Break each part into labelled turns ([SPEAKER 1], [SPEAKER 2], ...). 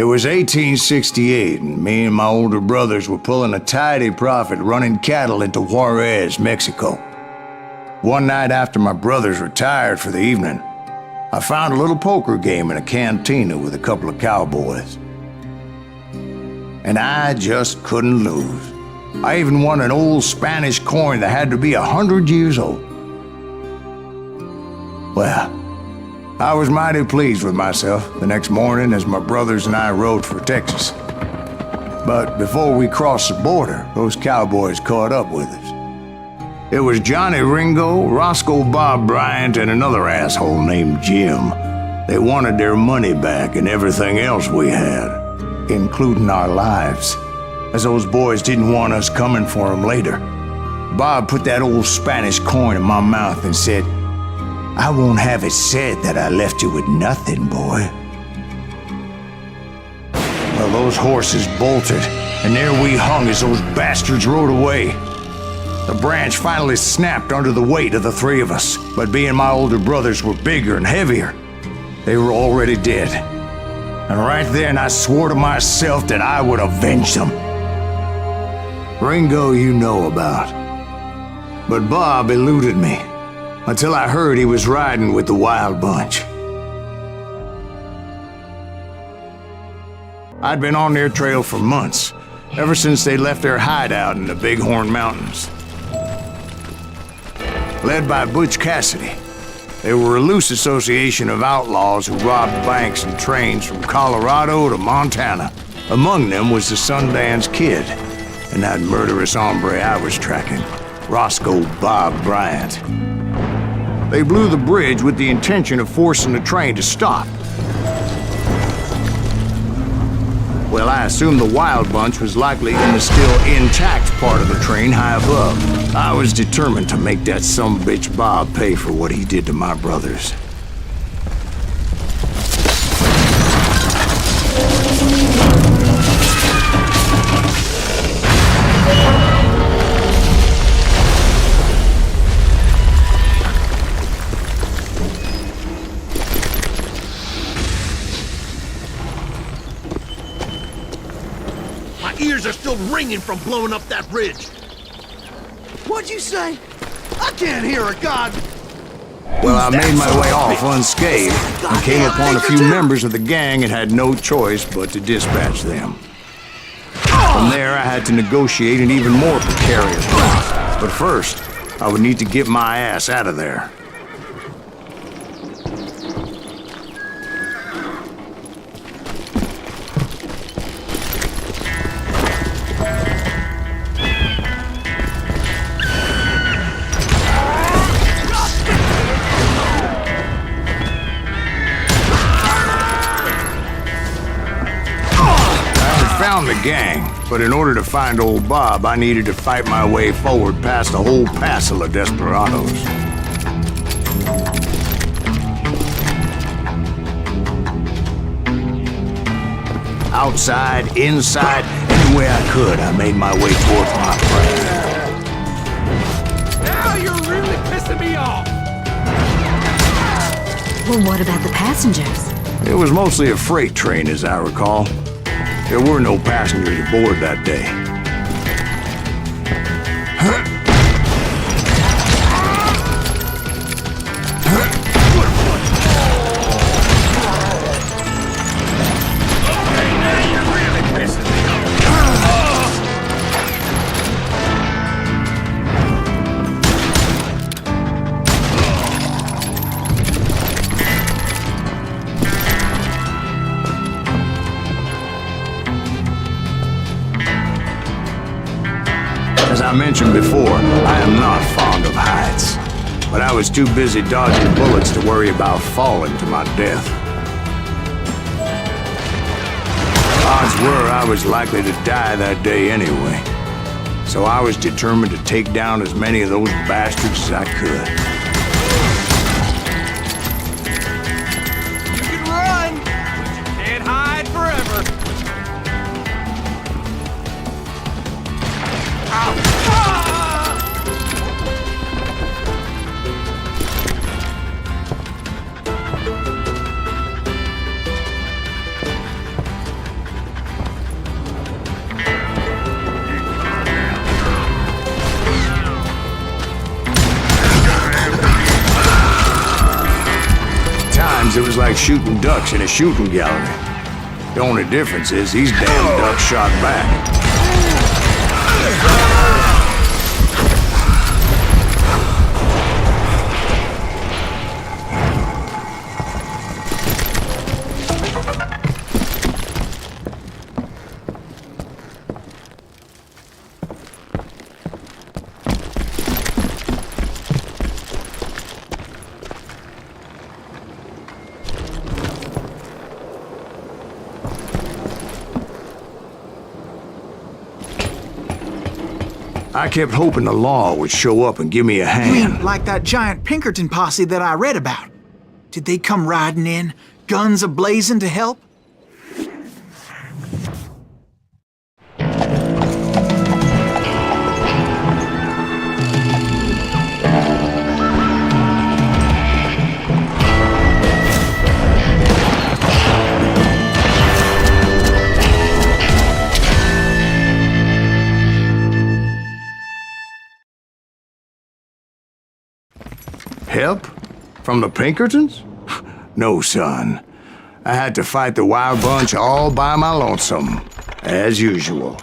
[SPEAKER 1] It was 1868, and me and my older brothers were pulling a tidy profit running cattle into Juarez, Mexico. One night after my brothers retired for the evening, I found a little poker game in a cantina with a couple of cowboys. And I just couldn't lose. I even won an old Spanish coin that had to be 100 years old. Well, I was mighty pleased with myself the next morning as my brothers and I rode for Texas. But before we crossed the border, those cowboys caught up with us. It was Johnny Ringo, Roscoe Bob Bryant, and another asshole named Jim. They wanted their money back and everything else we had, including our lives, as those boys didn't want us coming for them later. Bob put that old Spanish coin in my mouth and said, "I won't have it said that I left you with nothing, boy." Well, those horses bolted, and there we hung as those bastards rode away. The branch finally snapped under the weight of the three of us, but being my older brothers were bigger and heavier, they were already dead. And right then I swore to myself that I would avenge them. Ringo you know about, but Bob eluded me, until I heard he was riding with the Wild Bunch. I'd been on their trail for months, ever since they left their hideout in the Bighorn Mountains. Led by Butch Cassidy, they were a loose association of outlaws who robbed banks and trains from Colorado to Montana. Among them was the Sundance Kid, and that murderous hombre I was tracking, Roscoe Bob Bryant. They blew the bridge with the intention of forcing the train to stop. Well, I assumed the Wild Bunch was likely in the still intact part of the train high above. I was determined to make that sumbitch Bob pay for what he did to my brothers.
[SPEAKER 2] Ears are still ringing from blowing up that ridge. What'd you say? I can't hear a god.
[SPEAKER 1] Well, I made my way off unscathed and came upon a few members of the gang and had no choice but to dispatch them. From there, I had to negotiate an even more precarious life. But first, I would need to get my ass out of there. Found the gang, but in order to find old Bob, I needed to fight my way forward past a whole passel of desperados. Outside, inside, any way I could, I made my way towards my friend.
[SPEAKER 3] Now you're really pissing me off!
[SPEAKER 4] Well, what about the passengers?
[SPEAKER 1] It was mostly a freight train, as I recall. There were no passengers aboard that day. As I mentioned before, I am not fond of heights, but I was too busy dodging bullets to worry about falling to my death. Odds were I was likely to die that day anyway, so I was determined to take down as many of those bastards as I could.
[SPEAKER 3] You can run, but you can't hide forever.
[SPEAKER 1] means it was like shooting ducks in a shooting gallery. The only difference is these damn ducks shot back. I kept hoping the law would show up and give me a hand.
[SPEAKER 5] You mean like that giant Pinkerton posse that I read about? Did they come riding in, guns a-blazing to help?
[SPEAKER 1] Help? From the Pinkertons? No, son. I had to fight the wild bunch all by my lonesome, as usual.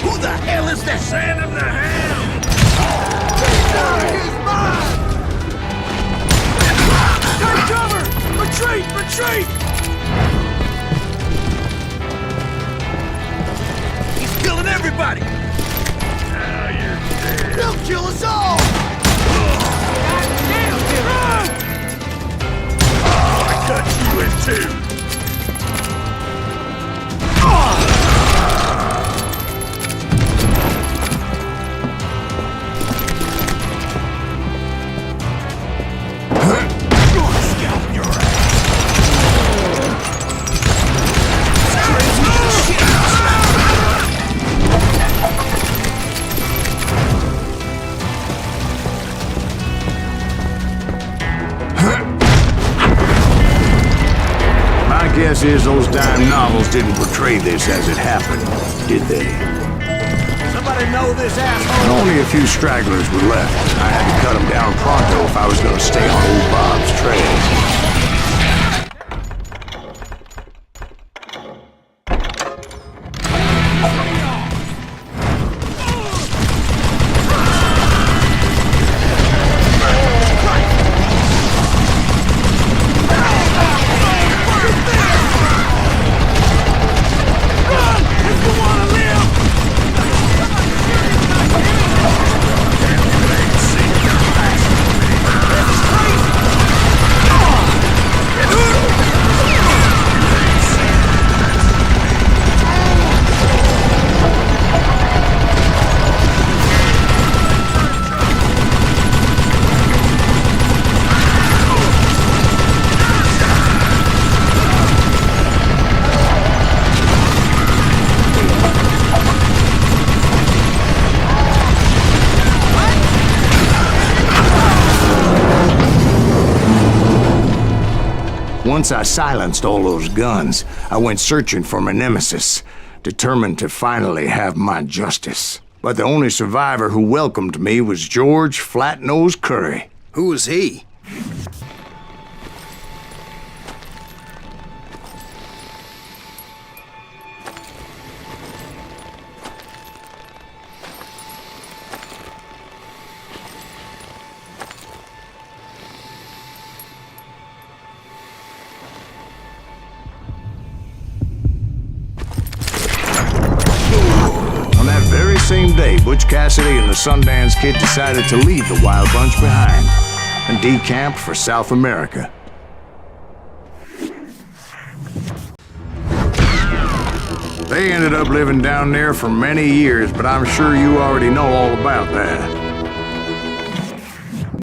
[SPEAKER 2] Who the hell is that? Sand in the hand! He's mine! Take cover! Retreat! Retreat! Killing everybody! Now you're dead. They'll kill us all! Run! Oh, I cut you in two! Scalp your ass!
[SPEAKER 1] Guess is those dime novels didn't portray this as it happened, did they?
[SPEAKER 2] Somebody know this asshole!
[SPEAKER 1] Only a few stragglers were left. I had to cut them down pronto if I was going to stay on old Bob's trail. Once I silenced all those guns, I went searching for my nemesis, determined to finally have my justice. But the only survivor who welcomed me was George Flat-Nosed Curry.
[SPEAKER 2] Who was he?
[SPEAKER 1] Same day, Butch Cassidy and the Sundance Kid decided to leave the Wild Bunch behind and decamp for South America. They ended up living down there for many years, but I'm sure you already know all about that.